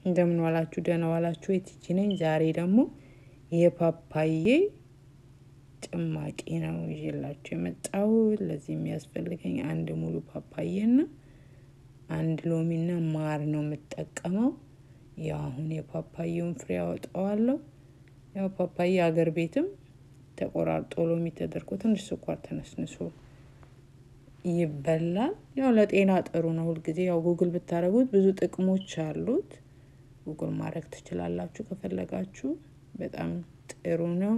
እንደምን ዋላችሁ ደህና ዋላችሁ እትጂ ነኝ ዛሬ ደግሞ የፓፓዬ ጭማቂ ነው ይዤላችሁ የመጣሁት ለዚህ የሚያስፈልገኝ አንድ ሙሉ ፓፓዬና አንድ ሎሚና ማር ነው የምጠቀመው ያው አሁን የፓፓዬውን ፍሬ አወጣዋለሁ ያው ፓፓዬ አገር ቤትም ተቆራርጦ ሎሚ ተደርጎ ትንሽ ስኳር ተነስንሶ ይበላል ያው ለጤና ጥሩ ነው ሁሉ ጊዜ ያው ጉግል ብታረጉት ብዙ ጥቅሞች አሉት ጉግል ማድረግ ትችላላችሁ ከፈለጋችሁ በጣም ጥሩ ነው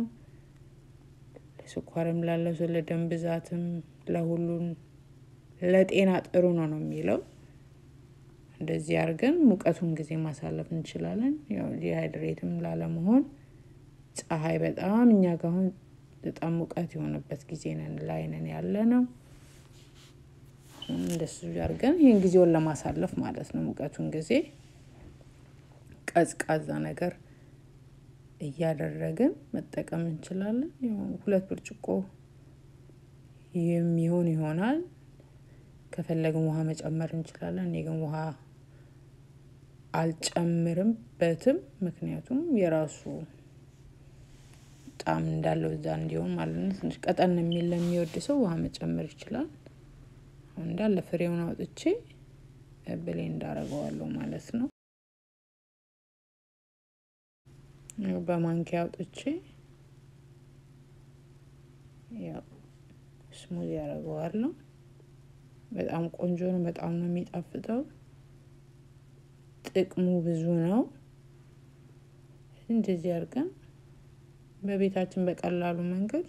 ለስኳርም ላለው ለደም ብዛትም ለሁሉም ለጤና ጥሩ ነው የሚለው እንደዚህ አርገን ሙቀቱን ጊዜ ማሳለፍ እንችላለን ያው ዲሃይድሬትም ላለመሆን ፀሐይ በጣም እኛ ጋር አሁን በጣም ሙቀት የሆነበት ጊዜ ነን ያለነው እንደሱ አርገን ይሄን ጊዜውን ለማሳለፍ ማለት ነው ሙቀቱን ጊዜ ቀዝቃዛ ነገር እያደረግን መጠቀም እንችላለን ያው 2 ብርጭቆ የሚሆን ይሆናል ከፈለግን ውሃ መጨመር እንችላለን እኔ ግን ውሃ አልጨምርበትም ምክንያቱም የራሱ ጣም እንዳለው እዛ እንዲሆን ማለት ነው ትንሽ ቀጠን የሚል ለሚወድ ሰው ውሃ መጨመር ይችላል እንዳለ ፍሬውን አውጥቼ ብሌንድ አደርገዋለሁ ማለት ነው በማንኪያ አውጥቼ ያው ስሙዚ አደርገዋለሁ በጣም ቆንጆ ነው በጣም ነው የሚጣፍጠው ጥቅሙ ብዙ ነው እንደዚህ አርገን በቤታችን በቀላሉ መንገድ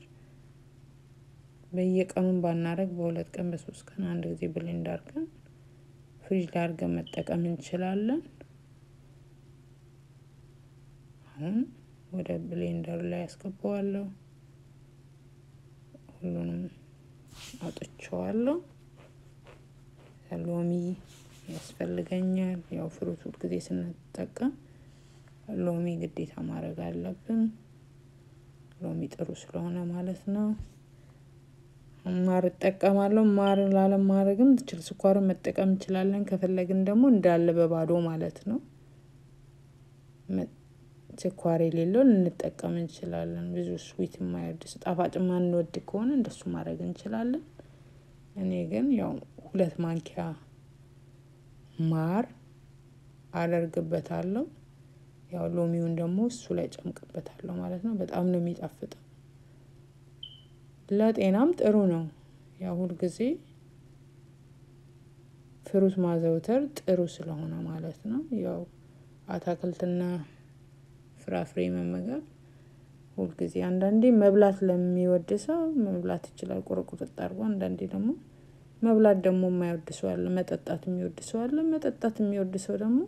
በየቀኑ ባናረግ በ2 ቀን በ3 ቀን አንድ ጊዜ ብሌንድ አርገን ፍሪጅ ላይ አርገን መጠቀም እንችላለን አሁን ወደ ብሌንደር ላይ አስገባዋለሁ ሁሉንም አጥቼዋለሁ ሎሚ ያስፈልገኛል ያው ፍሩት ሁሉ ጊዜ ስንጠቀም ሎሚ ግዴታ ማድረግ አለብን ሎሚ ጥሩ ስለሆነ ማለት ነው ማር እጠቀማለሁ ማር ላለማድረግም ስኳርን መጠቀም እንችላለን ከፈለግን ደግሞ እንዳለ በባዶ ማለት ነው ስኳር የሌለው እንጠቀም እንችላለን ብዙ ስዊት የማይወድ ጣፋጭ ማንወድ ከሆነ እንደሱ ማድረግ እንችላለን እኔ ግን ያው 2 ማንኪያ ማር አደርግበታለሁ ያው ሎሚውን ደግሞ እሱ ላይ ጨምቅበታለሁ ማለት ነው በጣም ነው የሚጣፍጠው ለጤናም ጥሩ ነው ያው ሁሉ ጊዜ ፍሩት ማዘውተር ጥሩ ስለሆነ ማለት ነው ያው አታክልትና ፍራፍሬ መመገብ ሁሉ ጊዜ አንዳንዴ መብላት ለሚወድ ሰው መብላት ይችላል ቁርቁርጥ አርጎ አንዳንዴ ደግሞ መብላት ደግሞ የማይወድ ሰው አለ መጠጣት የሚወድ ሰው አለ መጠጣት የሚወድ ሰው ደግሞ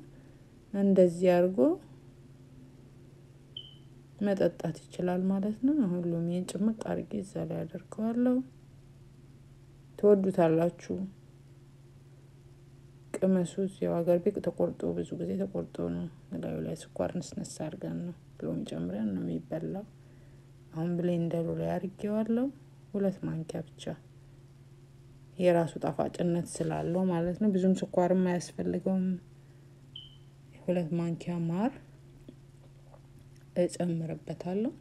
እንደዚህ አርጎ መጠጣት ይችላል ማለት ነው አሁን ሎሚን ጭምቅ አርጌ እዛ ላይ አደርገዋለሁ ትወዱታላችሁ ቅመሱት ያው አገር ቤት ተቆርጦ ብዙ ጊዜ ተቆርጦ ነው ላይ ስኳር ንስነስ አርገን ነው ሎሚ ጨምረን ነው የሚበላው አሁን ብሌንደሩ ላይ አርጌዋለሁ 2 ማንኪያ ብቻ የራሱ ጣፋጭነት ስላለው ማለት ነው ብዙም ስኳርም አያስፈልገውም 2 ማንኪያ ማር እጨምርበታለሁ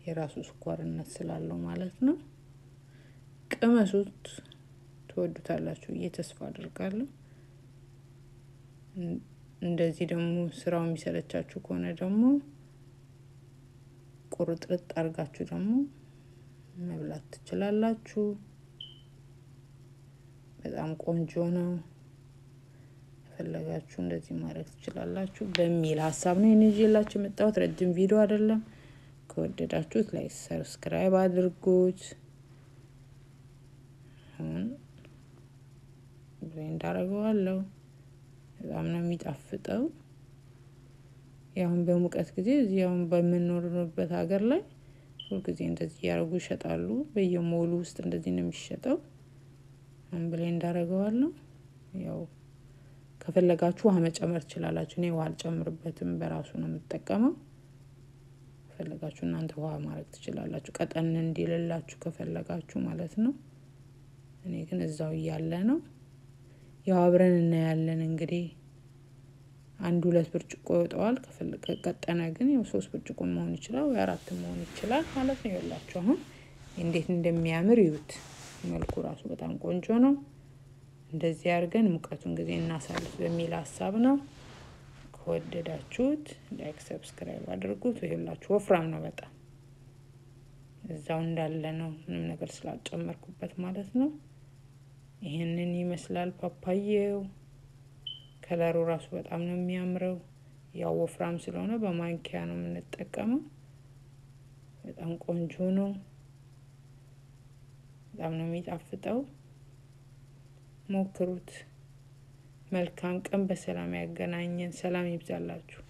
የራሱ ስኳርነት ስላለው ማለት ነው ቅመሱት ትወዱታላችሁ ተስፋ አደርጋለሁ እንደዚህ ደግሞ ስራው የሚሰለቻችሁ ከሆነ ደግሞ ቁርጥርጥ አርጋችሁ ደግሞ መብላት ትችላላችሁ በጣም ቆንጆ ነው ፈለጋችሁ እንደዚህ ማድረግ ትችላላችሁ በሚል ሐሳብ ነው እንይዤላችሁ የመጣሁት ረጅም ቪዲዮ አይደለም ከወደዳችሁት ላይክ ሰብስክራይብ አድርጉት ብሌንድ አደርገዋለሁ በጣም ነው የሚጣፍጠው ያው በሙቀት ጊዜ እዚያው በመኖርበት ሀገር ላይ ሁሉ ጊዜ እንደዚህ ያርጉ ይሸጣሉ በየሞሉ ውስጥ እንደዚህ ነው የሚሸጠው ብሌንድ አደርገዋለሁ ያው ከፈለጋችሁ ውሃ መጨመር ትችላላችሁ እኔ ውሃ አልጨምርበትም በራሱ ነው የምጠቀመው ከፈለጋችሁ እናንተ ውሃ ማድረግ ትችላላችሁ ቀጠን እንዲልላችሁ ከፈለጋችሁ ማለት ነው እኔ ግን እዛው ያለ ነው ያው አብረን እናያለን እንግዲህ አንድ 2 ብርጭቆ ይወጣዋል። ከቀጠነ ግን ያው 3 ብርጭቆ መሆን ይችላል ወይ 4 መሆን ይችላል ማለት ነው። ይኸውላችሁ አሁን እንዴት እንደሚያምር ይዩት። መልኩ ራሱ በጣም ቆንጆ ነው። እንደዚህ አድርገን ሙቀቱን ጊዜ እናሳልፍ በሚል ሀሳብ ነው። ከወደዳችሁት ላይክ ሰብስክራይብ አድርጉት። ይኸውላችሁ ወፍራም ነው በጣም እዛው እንዳለ ነው ምንም ነገር ስላልጨመርኩበት ማለት ነው። ይሄንን ይመስላል ፓፓዬው። ከለሩ ራሱ በጣም ነው የሚያምረው። ያው ወፍራም ስለሆነ በማንኪያ ነው የምንጠቀመው። በጣም ቆንጆ ነው። በጣም ነው የሚጣፍጠው። ሞክሩት። መልካም ቀን። በሰላም ያገናኘን። ሰላም ይብዛላችሁ።